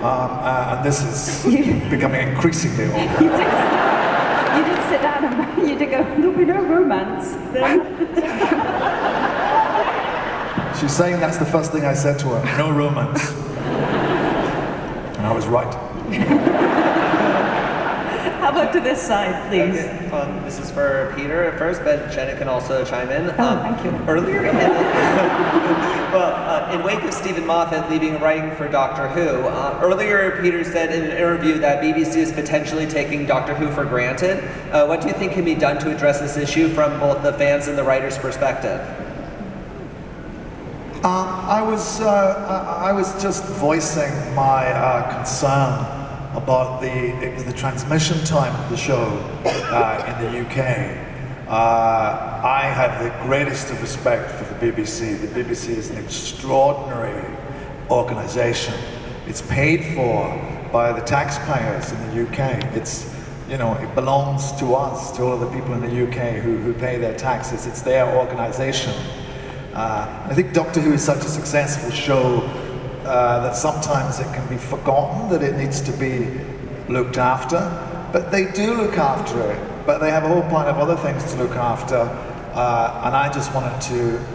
And this is becoming increasingly awkward. You did sit down and you did go, there'll be no romance. She's saying that's the first thing I said to her, no romance. And I was right. How about to this side, please? Okay. This is for Peter at first, but Jenna can also chime in. Thank you. Earlier, in wake of Stephen Moffat leaving writing for Doctor Who, earlier Peter said in an interview that BBC is potentially taking Doctor Who for granted. What do you think can be done to address this issue from both the fans and the writer's perspective? I was just voicing my concern about the transmission time of the show in the UK. I have the greatest of respect for the BBC. The BBC is an extraordinary organisation. It's paid for by the taxpayers in the UK. It's, you know, it belongs to us, to all of the people in the UK who pay their taxes. It's their organisation. I think Doctor Who is such a successful show that sometimes it can be forgotten that it needs to be looked after. But they do look after it, but they have a whole pile of other things to look after. And I just wanted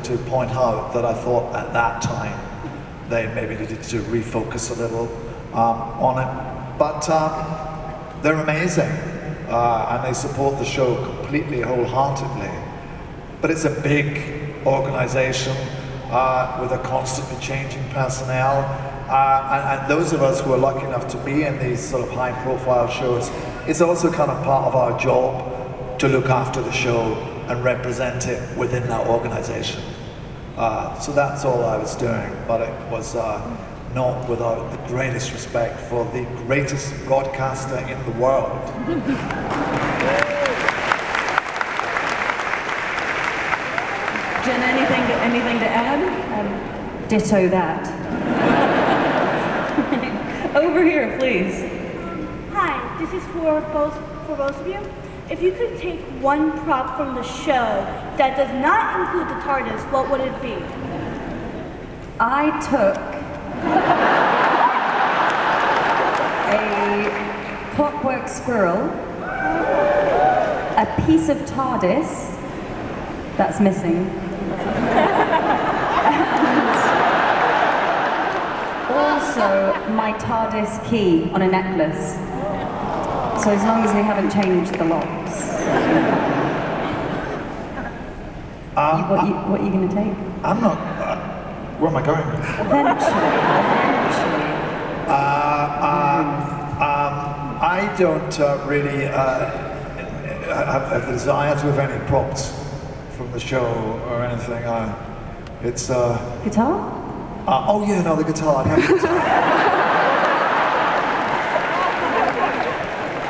to point out that I thought at that time they maybe needed to refocus a little on it. But they're amazing, and they support the show completely, wholeheartedly. But it's a big organisation with a constantly changing personnel, and those of us who are lucky enough to be in these sort of high-profile shows, it's also kind of part of our job to look after the show and represent it within that organisation. So that's all I was doing, but it was not without the greatest respect for the greatest broadcaster in the world. Jenna, anything to add? Ditto that. Over here, please. Hi, this is for both of you. If you could take one prop from the show that does not include the TARDIS, what would it be? I took a clockwork squirrel, a piece of TARDIS that's missing, and also my TARDIS key on a necklace. So as long as they haven't changed the locks. What are you going to take? I'm not. Where am I going? Eventually. I don't really have the desire to have any props from the show or anything. It's Guitar? oh yeah, no, the guitar. I have the guitar.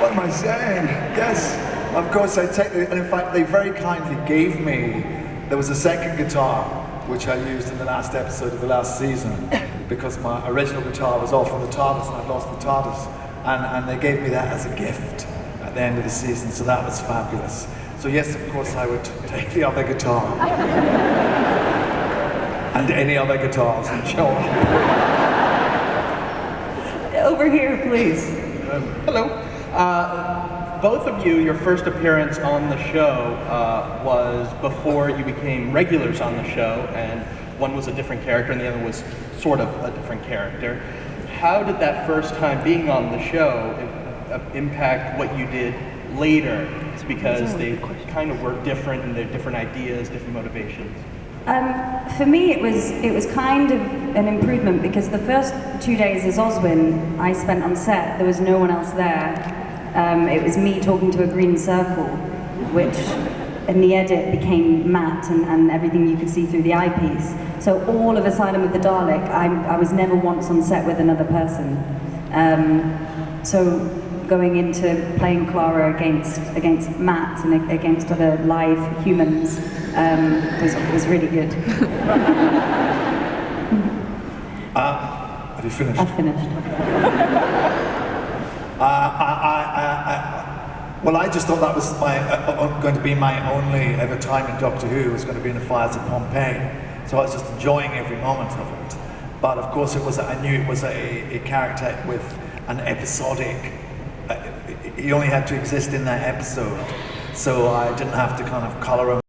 What am I saying? Yes, of course I take the, and in fact they very kindly gave me, there was a second guitar which I used in the last episode of the last season because my original guitar was off on the TARDIS and I'd lost the TARDIS, and they gave me that as a gift at the end of the season, so that was fabulous. So yes, of course I would take the other guitar and any other guitars and show up. Over here, please. Hello. Both of you, your first appearance on the show was before you became regulars on the show, and one was a different character and the other was sort of a different character. How did that first time being on the show impact what you did later? It's because they kind of were different and they're different ideas, different motivations. For me, it was kind of an improvement because the first 2 days as Oswin I spent on set, there was no one else there. It was me talking to a green circle, which in the edit became matte and everything you could see through the eyepiece. So all of Asylum of the Dalek, I was never once on set with another person. So going into playing Clara against Matt and against other live humans was really good. Have you finished? I've finished. Well, I just thought that was going to be my only ever time in Doctor Who was going to be in the fires of Pompeii. So I was just enjoying every moment of it. But of course, I knew it was a character with an episodic. He only had to exist in that episode, so I didn't have to kind of color him